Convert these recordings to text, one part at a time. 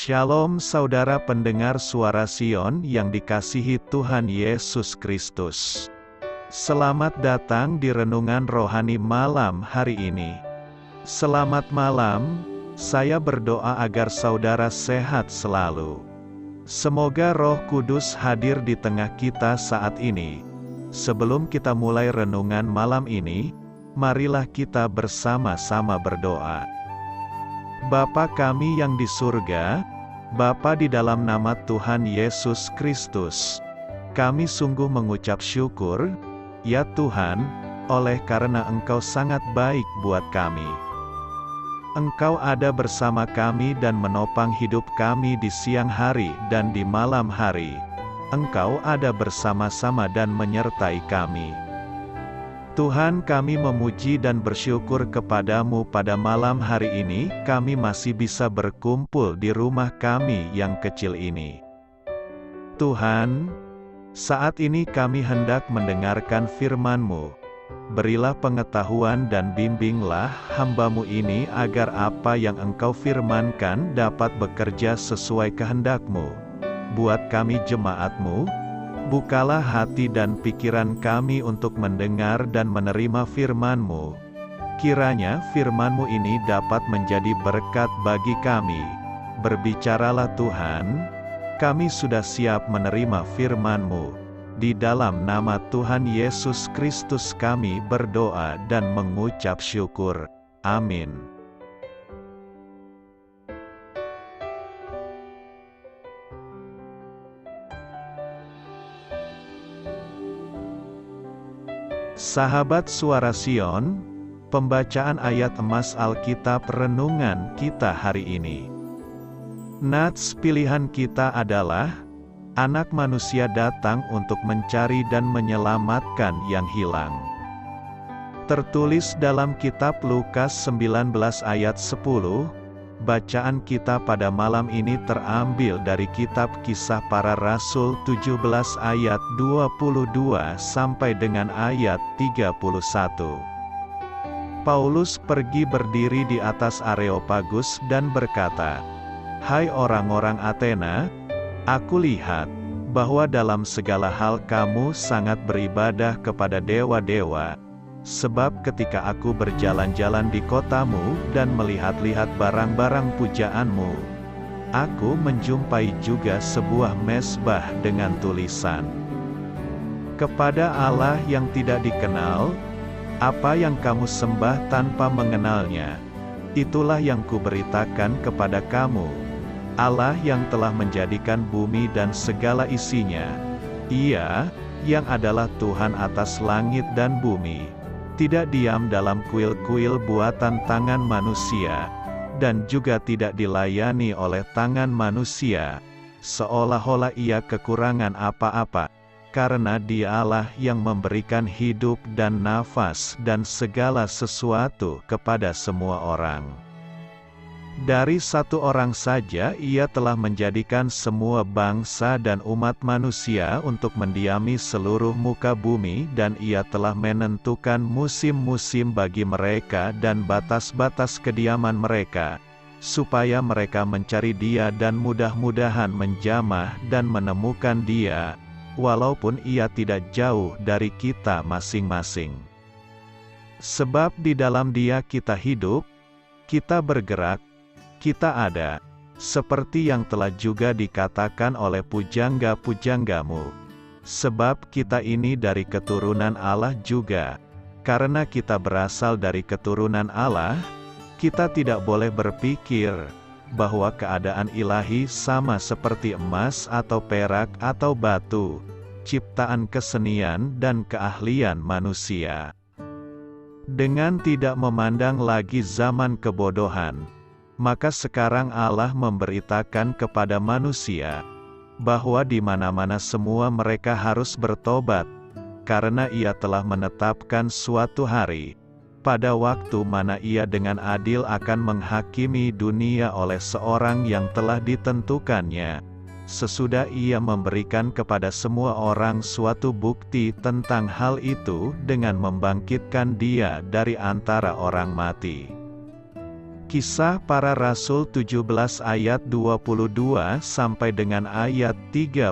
Shalom saudara pendengar suara Sion yang dikasihi Tuhan Yesus Kristus. Selamat datang di renungan rohani malam hari ini. Selamat malam, saya berdoa agar saudara sehat selalu. Semoga Roh Kudus hadir di tengah kita saat ini. Sebelum kita mulai renungan malam ini, marilah kita bersama-sama berdoa. Bapa kami yang di surga, Bapa di dalam nama Tuhan Yesus Kristus, kami sungguh mengucap syukur, ya Tuhan, oleh karena Engkau sangat baik buat kami. Engkau ada bersama kami dan menopang hidup kami di siang hari dan di malam hari. Engkau ada bersama-sama dan menyertai kami. Tuhan, kami memuji dan bersyukur kepadamu pada malam hari ini, kami masih bisa berkumpul di rumah kami yang kecil ini. Tuhan, saat ini kami hendak mendengarkan firman-Mu. Berilah pengetahuan dan bimbinglah hamba-Mu ini agar apa yang Engkau firmankan dapat bekerja sesuai kehendak-Mu. Buat kami jemaat-Mu, bukalah hati dan pikiran kami untuk mendengar dan menerima firman-Mu. Kiranya firman-Mu ini dapat menjadi berkat bagi kami. Berbicaralah Tuhan, kami sudah siap menerima firman-Mu. Di dalam nama Tuhan Yesus Kristus kami berdoa dan mengucap syukur. Amin. Sahabat Suara Sion, pembacaan ayat emas Alkitab renungan kita hari ini. Nats pilihan kita adalah, Anak Manusia datang untuk mencari dan menyelamatkan yang hilang. Tertulis dalam kitab Lukas 19 ayat 10, bacaan kita pada malam ini terambil dari kitab Kisah Para Rasul 17 ayat 22 sampai dengan ayat 31. Paulus pergi berdiri di atas Areopagus dan berkata, "Hai orang-orang Athena, aku lihat bahwa dalam segala hal kamu sangat beribadah kepada dewa-dewa. Sebab ketika aku berjalan-jalan di kotamu dan melihat-lihat barang-barang pujaanmu, aku menjumpai juga sebuah mezbah dengan tulisan, kepada Allah yang tidak dikenal, apa yang kamu sembah tanpa mengenalnya, itulah yang kuberitakan kepada kamu. Allah yang telah menjadikan bumi dan segala isinya, Ia yang adalah Tuhan atas langit dan bumi, tidak diam dalam kuil-kuil buatan tangan manusia, dan juga tidak dilayani oleh tangan manusia, seolah-olah Ia kekurangan apa-apa, karena Dialah yang memberikan hidup dan nafas dan segala sesuatu kepada semua orang. Dari satu orang saja Ia telah menjadikan semua bangsa dan umat manusia untuk mendiami seluruh muka bumi, dan Ia telah menentukan musim-musim bagi mereka dan batas-batas kediaman mereka, supaya mereka mencari Dia dan mudah-mudahan menjamah dan menemukan Dia, walaupun Ia tidak jauh dari kita masing-masing. Sebab di dalam Dia kita hidup, kita bergerak, kita ada, seperti yang telah juga dikatakan oleh pujangga-pujanggamu. Sebab kita ini dari keturunan Allah juga. Karena kita berasal dari keturunan Allah, kita tidak boleh berpikir bahwa keadaan ilahi sama seperti emas atau perak atau batu, ciptaan kesenian dan keahlian manusia. Dengan tidak memandang lagi zaman kebodohan, maka sekarang Allah memberitakan kepada manusia, bahwa di mana-mana semua mereka harus bertobat, karena Ia telah menetapkan suatu hari, pada waktu mana Ia dengan adil akan menghakimi dunia oleh seorang yang telah ditentukannya, sesudah Ia memberikan kepada semua orang suatu bukti tentang hal itu dengan membangkitkan Dia dari antara orang mati. Kisah Para Rasul 17 ayat 22 sampai dengan ayat 31.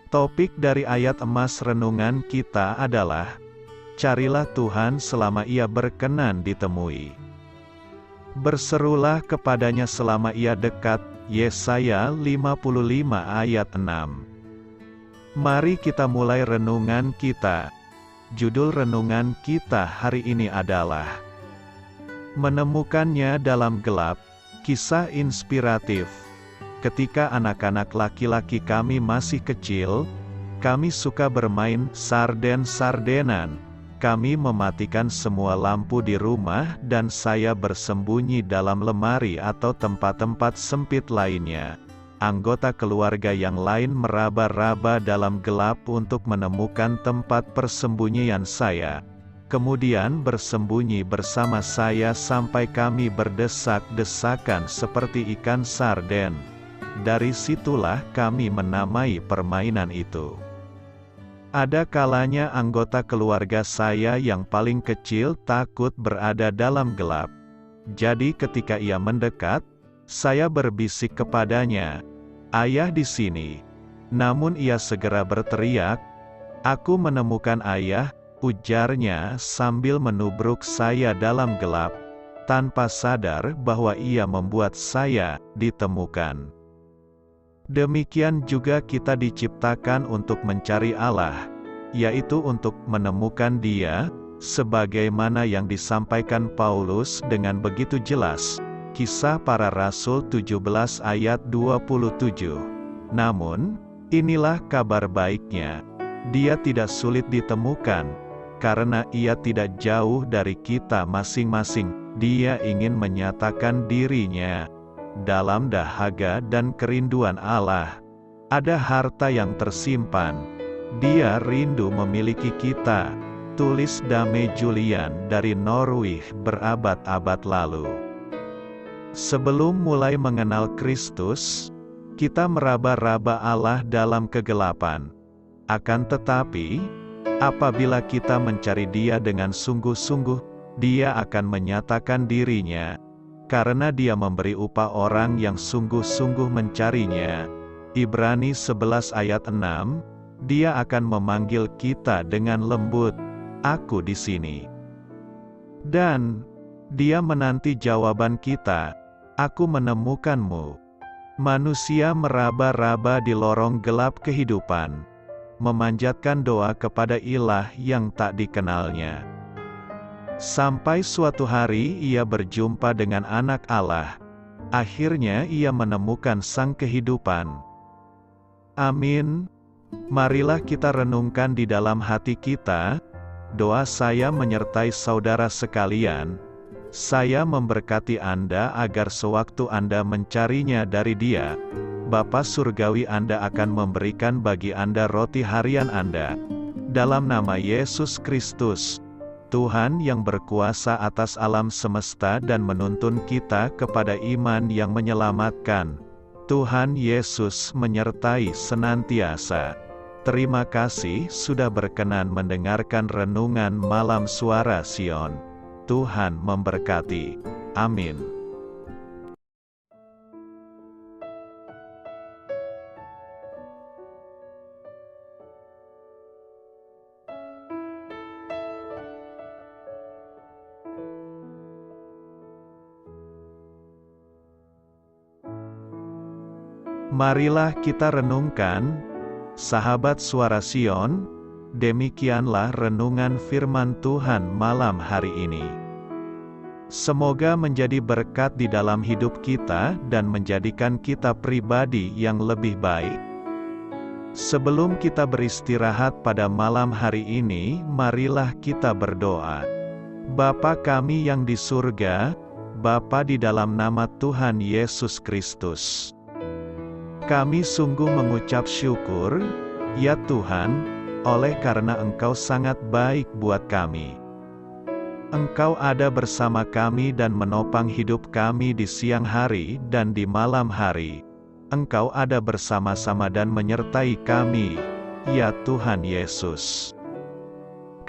Topik dari ayat emas renungan kita adalah, carilah Tuhan selama Ia berkenan ditemui. Berserulah kepadanya selama Ia dekat, Yesaya 55 ayat 6. Mari kita mulai renungan kita. Judul renungan kita hari ini adalah Menemukannya dalam gelap, kisah inspiratif. Ketika anak-anak laki-laki kami masih kecil, kami suka bermain sarden-sardenan. Kami mematikan semua lampu di rumah dan saya bersembunyi dalam lemari atau tempat-tempat sempit lainnya. Anggota keluarga yang lain meraba-raba dalam gelap untuk menemukan tempat persembunyian saya. Kemudian bersembunyi bersama saya sampai kami berdesak-desakan seperti ikan sarden. Dari situlah kami menamai permainan itu. Ada kalanya anggota keluarga saya yang paling kecil takut berada dalam gelap. Jadi ketika ia mendekat, saya berbisik kepadanya, "Ayah di sini." Namun ia segera berteriak, "Aku menemukan ayah," ujarnya sambil menubruk saya dalam gelap, tanpa sadar bahwa ia membuat saya ditemukan. Demikian juga kita diciptakan untuk mencari Allah, yaitu untuk menemukan Dia, sebagaimana yang disampaikan Paulus dengan begitu jelas. Kisah Para Rasul 17 ayat 27. Namun, inilah kabar baiknya. Dia tidak sulit ditemukan, karena Ia tidak jauh dari kita masing-masing. Dia ingin menyatakan dirinya dalam dahaga dan kerinduan Allah. Ada harta yang tersimpan. Dia rindu memiliki kita. Tulis Dame Julian dari Norwich berabad-abad lalu. Sebelum mulai mengenal Kristus, kita meraba-raba Allah dalam kegelapan. Akan tetapi, apabila kita mencari Dia dengan sungguh-sungguh, Dia akan menyatakan dirinya, karena Dia memberi upah orang yang sungguh-sungguh mencarinya. Ibrani 11 ayat 6, Dia akan memanggil kita dengan lembut, "Aku di sini." Dan Dia menanti jawaban kita, "Aku menemukanmu." Manusia meraba-raba di lorong gelap kehidupan, memanjatkan doa kepada ilah yang tak dikenalnya. Sampai suatu hari ia berjumpa dengan anak Allah. Akhirnya ia menemukan sang kehidupan. Amin. Marilah kita renungkan di dalam hati kita. Doa saya menyertai saudara sekalian. Saya memberkati Anda agar sewaktu Anda mencarinya dari Dia, Bapa Surgawi Anda akan memberikan bagi Anda roti harian Anda. Dalam nama Yesus Kristus, Tuhan yang berkuasa atas alam semesta dan menuntun kita kepada iman yang menyelamatkan. Tuhan Yesus menyertai senantiasa. Terima kasih sudah berkenan mendengarkan renungan malam Suara Sion. Tuhan memberkati. Amin. Marilah kita renungkan, sahabat Suara Sion, demikianlah renungan firman Tuhan malam hari ini. Semoga menjadi berkat di dalam hidup kita dan menjadikan kita pribadi yang lebih baik. Sebelum kita beristirahat pada malam hari ini, marilah kita berdoa. Bapa kami yang di surga, Bapa di dalam nama Tuhan Yesus Kristus, kami sungguh mengucap syukur, ya Tuhan, oleh karena Engkau sangat baik buat kami. Engkau ada bersama kami dan menopang hidup kami di siang hari dan di malam hari. Engkau ada bersama-sama dan menyertai kami, ya Tuhan Yesus.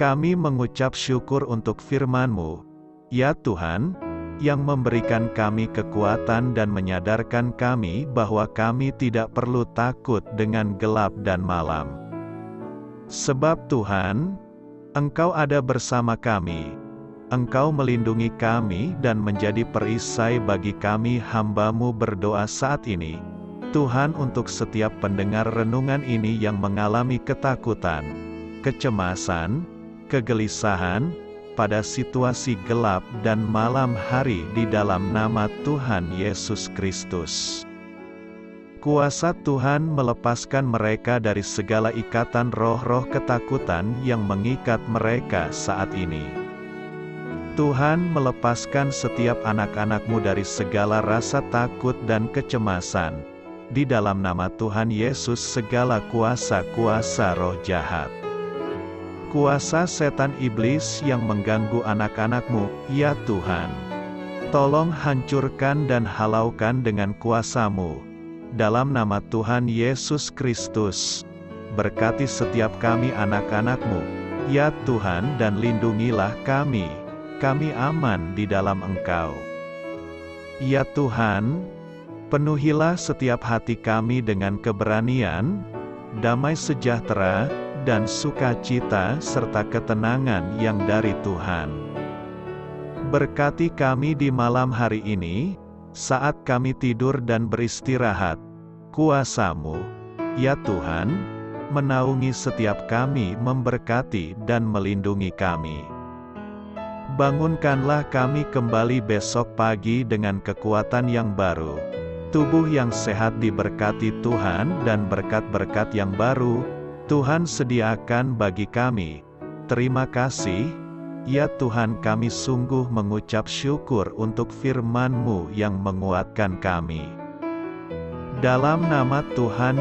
Kami mengucap syukur untuk firman-Mu, ya Tuhan, yang memberikan kami kekuatan dan menyadarkan kami bahwa kami tidak perlu takut dengan gelap dan malam. Sebab Tuhan, Engkau ada bersama kami. Engkau melindungi kami dan menjadi perisai bagi kami hamba-Mu berdoa saat ini. Tuhan, untuk setiap pendengar renungan ini yang mengalami ketakutan, kecemasan, kegelisahan, pada situasi gelap dan malam hari di dalam nama Tuhan Yesus Kristus. Kuasa Tuhan melepaskan mereka dari segala ikatan roh-roh ketakutan yang mengikat mereka saat ini. Tuhan melepaskan setiap anak-anak-Mu dari segala rasa takut dan kecemasan. Di dalam nama Tuhan Yesus segala kuasa-kuasa roh jahat, kuasa setan iblis yang mengganggu anak-anak-Mu, ya Tuhan, tolong hancurkan dan halaukan dengan kuasa-Mu. Dalam nama Tuhan Yesus Kristus, berkati setiap kami anak-anak-Mu, ya Tuhan, dan lindungilah kami aman di dalam Engkau. Ya Tuhan, penuhilah setiap hati kami dengan keberanian, damai sejahtera, dan sukacita serta ketenangan yang dari Tuhan. Berkati kami di malam hari ini, saat kami tidur dan beristirahat. Kuasa-Mu, ya Tuhan, menaungi setiap kami, memberkati dan melindungi kami. Bangunkanlah kami kembali besok pagi dengan kekuatan yang baru, tubuh yang sehat diberkati Tuhan, dan berkat-berkat yang baru Tuhan sediakan bagi kami. Terima kasih, ya Tuhan, kami sungguh mengucap syukur untuk firman-Mu yang menguatkan kami. Dalam nama Tuhan